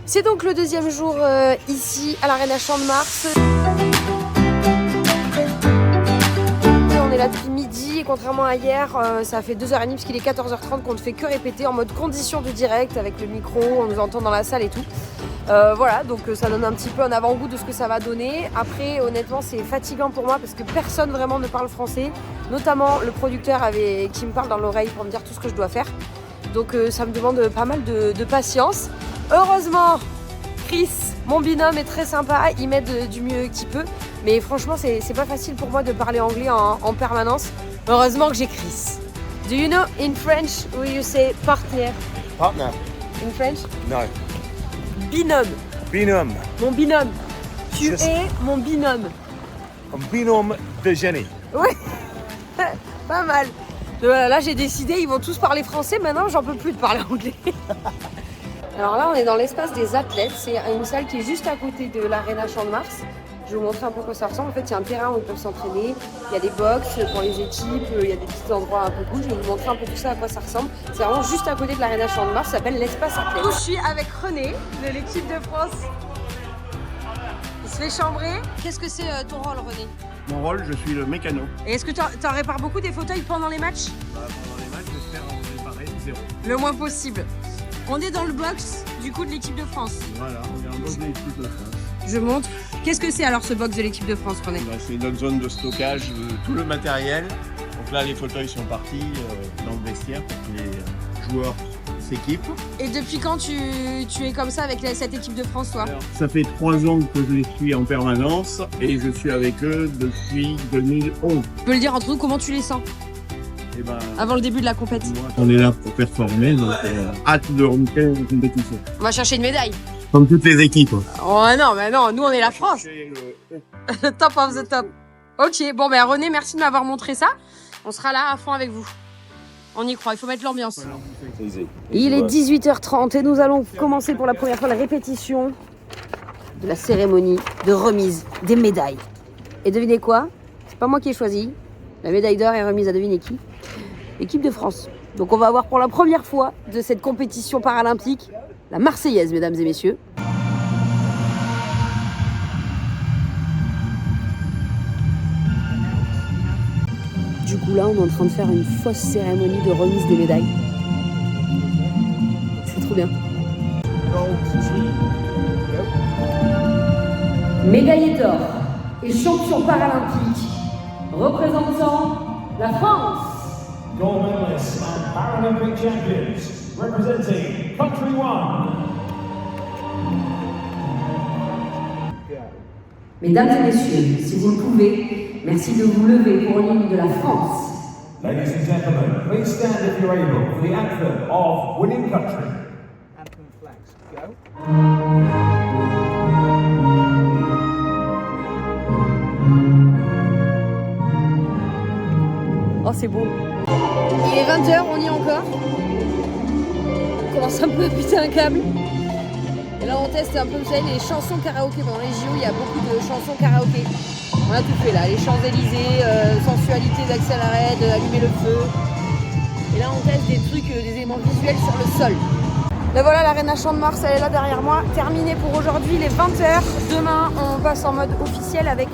C'est donc le deuxième jour ici à l'Arena Champ de Mars. On est là depuis midi et contrairement à hier, ça fait 2h30 parce qu'il est 14h30 qu'on ne fait que répéter en mode condition de direct avec le micro, on nous entend dans la salle et tout. Voilà, donc ça donne un petit peu un avant-goût de ce que ça va donner. Après, honnêtement, c'est fatigant pour moi parce que personne vraiment ne parle français, notamment le producteur qui me parle dans l'oreille pour me dire tout ce que je dois faire. Donc ça me demande pas mal de patience. Heureusement, Chris, mon binôme, est très sympa, il m'aide du mieux qu'il peut. Mais franchement, c'est pas facile pour moi de parler anglais en permanence. Heureusement que j'ai Chris. Do you know in French will you say partner? Partner. In French? No. Binôme. Binôme. Mon binôme. Tu es mon binôme. Un binôme de génie. Oui, pas mal. Voilà, là, j'ai décidé, ils vont tous parler français. Maintenant, j'en peux plus de parler anglais. Alors là, on est dans l'espace des athlètes. C'est une salle qui est juste à côté de l'Arena Champ de Mars. Je vais vous montrer un peu quoi ça ressemble. En fait, il y a un terrain où ils peuvent s'entraîner. Il y a des box pour les équipes. Il y a des petits endroits un peu cool. Je vais vous montrer un peu tout ça, à quoi ça ressemble. C'est vraiment juste à côté de l'Arena Champ de Mars. Ça s'appelle l'espace athlète. Je suis avec René de l'équipe de France. Il se fait chambrer. Qu'est-ce que c'est ton rôle, René? Mon rôle, je suis le mécano. Et est-ce que tu en répares beaucoup des fauteuils pendant les matchs? Pendant les matchs, j'espère en réparer zéro. Le moins possible. On est dans le box du coup de l'équipe de France. Voilà, on est en box de l'équipe de France. Je montre. Qu'est-ce que c'est alors ce box de l'équipe de France, René? C'est notre zone de stockage de tout le matériel. Donc là, les fauteuils sont partis dans le vestiaire pour que les joueurs s'équipent. Et depuis quand tu es comme ça avec cette équipe de France, toi? Alors, ça fait 3 ans que je les suis en permanence et je suis avec eux depuis 2011. Tu peux le dire entre nous, comment tu les sens? Et ben, avant le début de la compétition. on est là pour performer, donc hâte de remonter la compétition. On va chercher une médaille. Comme toutes les équipes. Oh non, mais non, nous on est la France. Le top of the top. Ok, bon ben René, merci de m'avoir montré ça. On sera là à fond avec vous. On y croit, il faut mettre l'ambiance. Il est 18h30 et nous allons commencer pour la première fois la répétition de la cérémonie de remise des médailles. Et devinez quoi? C'est pas moi qui ai choisi. La médaille d'or est remise à deviner qui? L'équipe de France. Donc on va avoir pour la première fois de cette compétition paralympique la Marseillaise, mesdames et messieurs. Du coup là, on est en train de faire une fausse cérémonie de remise des médailles. C'est trop bien. Médaillé d'or et champion paralympique représentant la France. Gold medalists and Paralympic champions representing Country One. Mesdames et messieurs, si vous le pouvez, merci de vous lever pour l'hymne de la France. Ladies and gentlemen, please stand if you're able for the anthem of Winning Country. Anthem flags, go. Oh, c'est beau. Il est 20h, on y est encore. On commence un peu à péter un câble. Et là, on teste un peu, vous savez, les chansons karaoké. Pendant les JO, il y a beaucoup de chansons karaoké. On a tout fait là, les Champs-Élysées, sensualité d'Axel Red, allumer le feu. Et là, on teste des trucs, des éléments visuels sur le sol. Là voilà, l'Arena Champ de Mars, elle est là derrière moi. Terminé pour aujourd'hui, il est 20h. Demain, on passe en mode officiel avec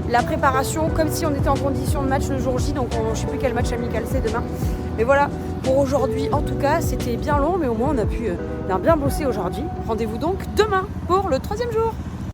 la préparation, comme si on était en condition de match le jour J. Donc, je ne sais plus quel match amical c'est demain. Mais voilà, pour aujourd'hui, en tout cas, c'était bien long, mais au moins, on a pu bien bosser aujourd'hui. Rendez-vous donc demain pour le 3e jour.